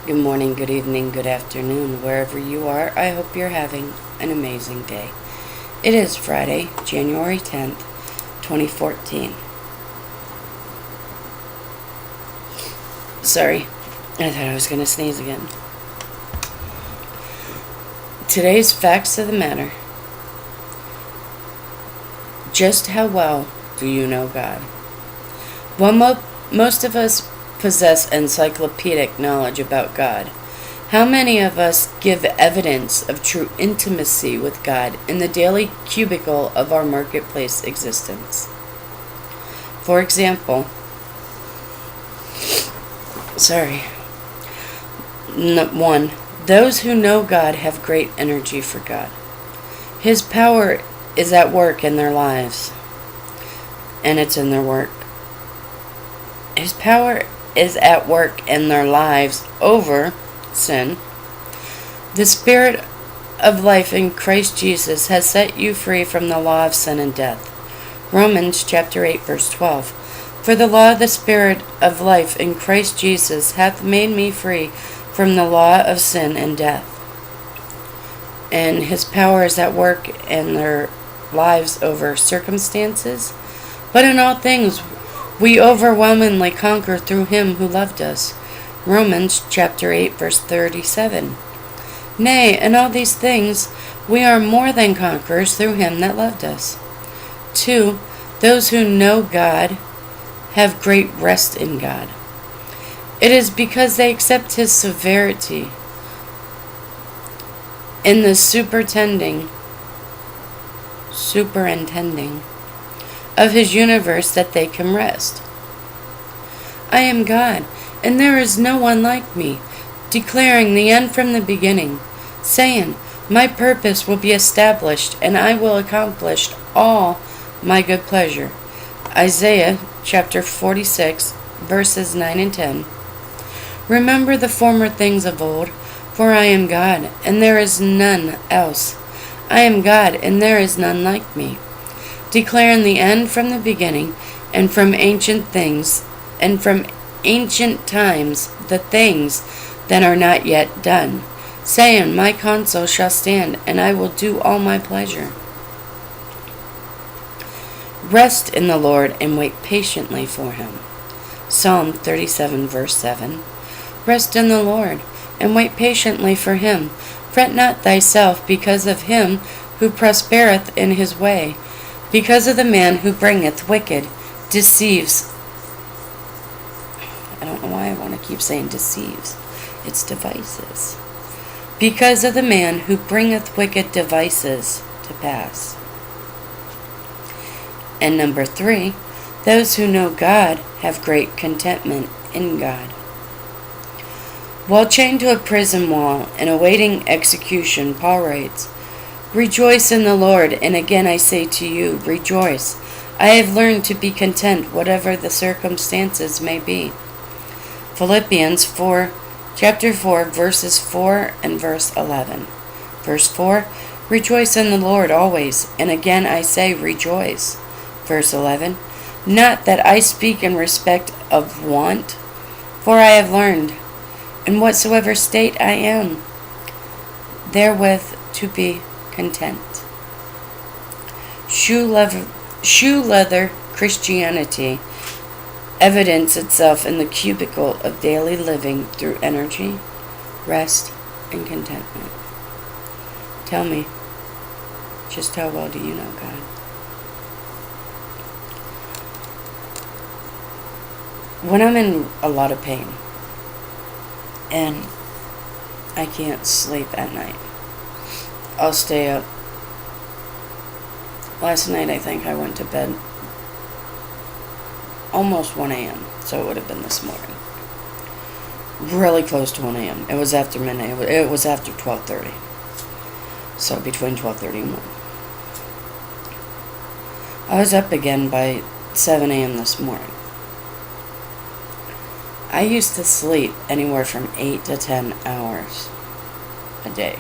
Good morning, good evening, good afternoon, wherever you are. I hope you're having an amazing day. It is Friday, January 10th, 2014. Sorry, I thought I was going to sneeze again. Today's facts of the matter. Just how well do you know God? Well, most of us possess encyclopedic knowledge about God. How many of us give evidence of true intimacy with God in the daily cubicle of our marketplace existence? For example, one, those who know God have great energy for God. His power is at work in their lives, and it's in their work. His power is at work in their lives over sin. The Spirit of life in Christ Jesus has set you free from the law of sin and death. Romans chapter 8, verse 12. For the law of the Spirit of life in Christ Jesus hath made me free from the law of sin and death. And his power is at work in their lives over circumstances. But in all things we overwhelmingly conquer through him who loved us. Romans chapter 8, verse 37. Nay, in all these things we are more than conquerors through him that loved us. 2. Those who know God have great rest in God. It is because they accept his severity in the superintending of his universe that they can rest. I am God, and there is no one like me, declaring the end from the beginning, saying, my purpose will be established, and I will accomplish all my good pleasure. Isaiah chapter 46, verses 9 and 10. Remember the former things of old, for I am God, and there is none else. I am God, and there is none like me, declaring the end from the beginning, and from ancient things, and from ancient times the things that are not yet done, saying, my counsel shall stand, and I will do all my pleasure. Rest in the Lord and wait patiently for him. Psalm 37, verse 7. Rest in the Lord and wait patiently for him. Fret not thyself because of him who prospereth in his way, because of the man who bringeth wicked deceives. I don't know why I want to keep saying deceives. It's devices. Because of the man who bringeth wicked devices to pass. And number 3, those who know God have great contentment in God. While chained to a prison wall and awaiting execution, Paul writes, rejoice in the Lord, and again I say to you, rejoice. I have learned to be content whatever the circumstances may be. Philippians chapter 4, verses 4 and verse 11. Verse 4, rejoice in the Lord always, and again I say rejoice. Verse 11, not that I speak in respect of want, for I have learned, in whatsoever state I am, therewith to be content. Shoe leather Christianity evidence itself in the cubicle of daily living through energy, rest, and contentment. Tell me, just how well do you know God? When I'm in a lot of pain and I can't sleep at night, I'll stay up. Last night I think I went to bed almost 1 a.m., so it would have been this morning. Really close to 1 a.m. It was after midnight. It was after 12:30. So between 12:30 and 1. I was up again by 7 a.m. this morning. I used to sleep anywhere from 8 to 10 hours a day.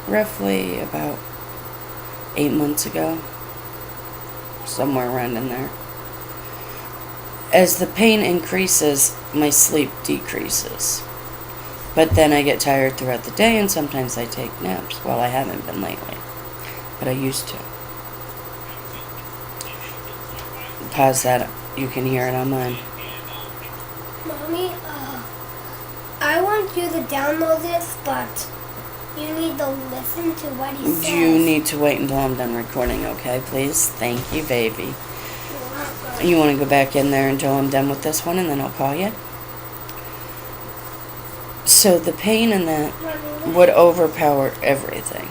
Roughly about 8 months ago. Somewhere around in there. as the pain increases, my sleep decreases. But then I get tired throughout the day, and sometimes I take naps. Well, I haven't been lately, but I used to. Pause that. You can hear it on mine. Mommy, I want you to download this, but you need to listen to what he says. You need to wait until I'm done recording, okay, please? Thank you, baby. You want to go back in there until I'm done with this one, and then I'll call you? So the pain in that would overpower everything.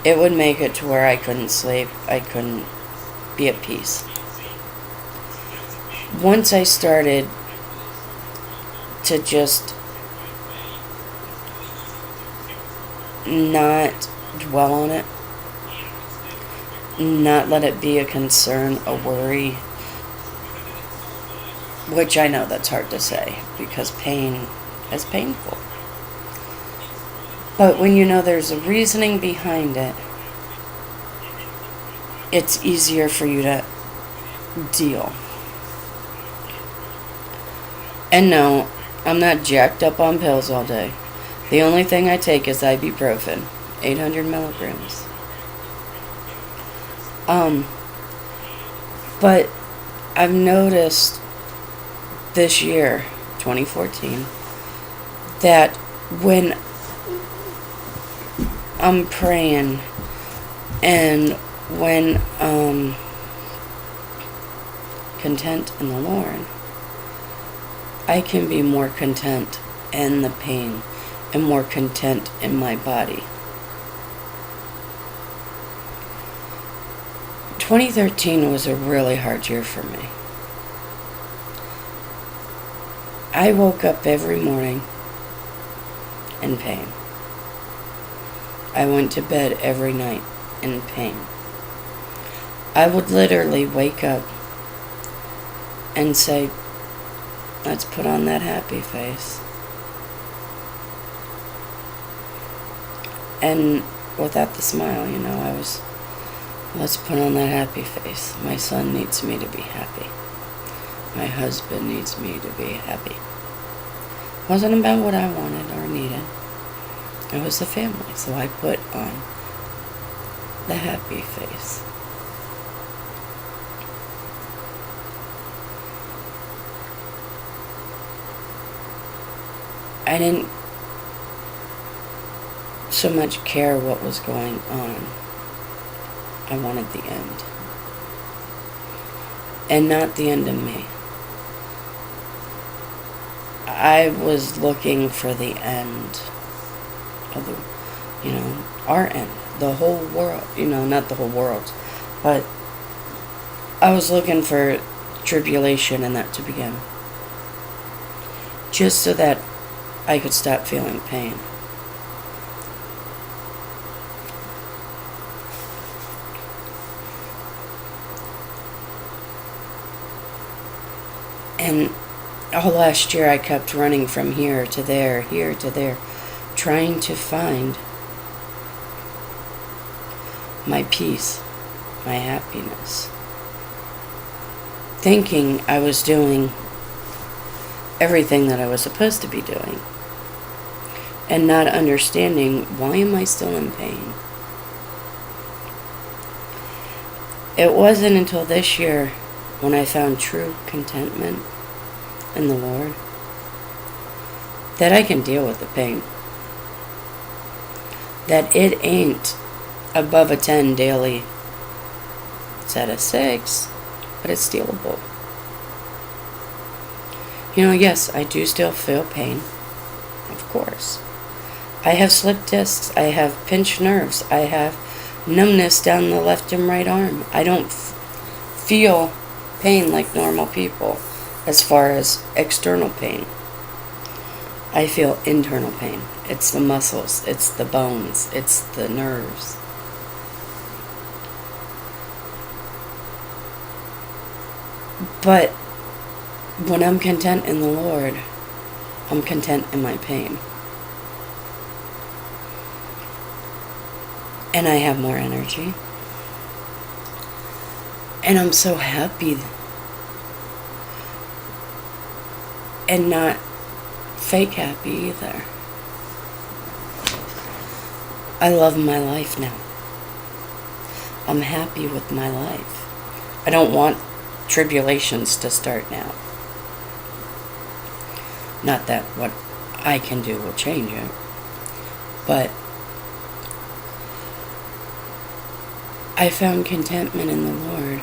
It would make it to where I couldn't sleep. I couldn't be at peace. Once I started to just not dwell on it, not let it be a concern, a worry, which I know that's hard to say because pain is painful. But when you know there's a reasoning behind it, it's easier for you to deal. And no, I'm not jacked up on pills all day. The only thing I take is ibuprofen, 800 milligrams. But I've noticed this year, 2014, that when I'm praying and when I'm content in the Lord, I can be more content in the pain and more content in my body. 2013 was a really hard year for me. I woke up every morning in pain. I went to bed every night in pain. I would literally wake up and say, let's put on that happy face. And without the smile, let's put on that happy face. My son needs me to be happy. My husband needs me to be happy. It wasn't about what I wanted or needed. It was the family, so I put on the happy face. I didn't so much care what was going on. I wanted the end. And not the end of me. I was looking for the end of our end. The whole world, not the whole world, but I was looking for tribulation and that to begin. Just so that I could stop feeling pain. And all last year I kept running from here to there, trying to find my peace, my happiness. Thinking I was doing everything that I was supposed to be doing. And not understanding, why am I still in pain? It wasn't until this year when I found true contentment in the Lord that I can deal with the pain. That it ain't above a 10 daily. It's at a 6, but it's dealable. Yes, I do still feel pain, of course. I have slip discs, I have pinched nerves, I have numbness down the left and right arm. I don't feel pain like normal people as far as external pain. I feel internal pain. It's the muscles, it's the bones, it's the nerves. But when I'm content in the Lord, I'm content in my pain. And I have more energy. And I'm so happy and not fake happy either. I love my life now. I'm happy with my life. I don't want tribulations to start now. Not that what I can do will change it, but I found contentment in the Lord,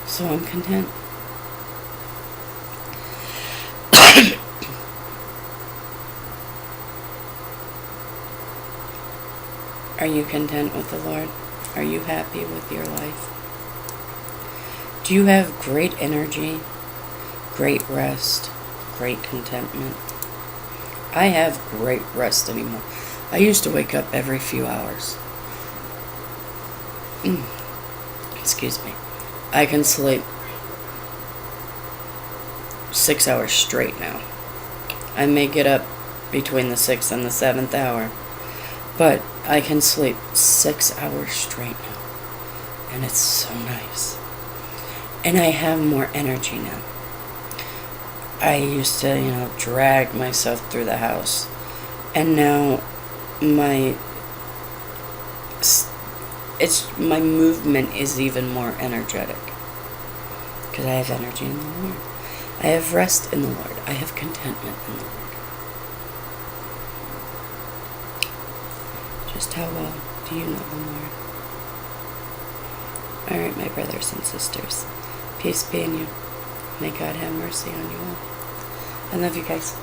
so I'm content. Are you content with the Lord? Are you happy with your life? Do you have great energy, great rest, great contentment? I have great rest anymore. I used to wake up every few hours. Excuse me. I can sleep 6 hours straight now. I may get up between the 6th and the 7th hour, but I can sleep 6 hours straight now. And it's so nice. And I have more energy now. I used to, drag myself through the house. And now my movement is even more energetic. Because I have energy in the Lord. I have rest in the Lord. I have contentment in the Lord. Just how well do you know the Lord? All right, my brothers and sisters. Peace be in you. May God have mercy on you all. I love you guys.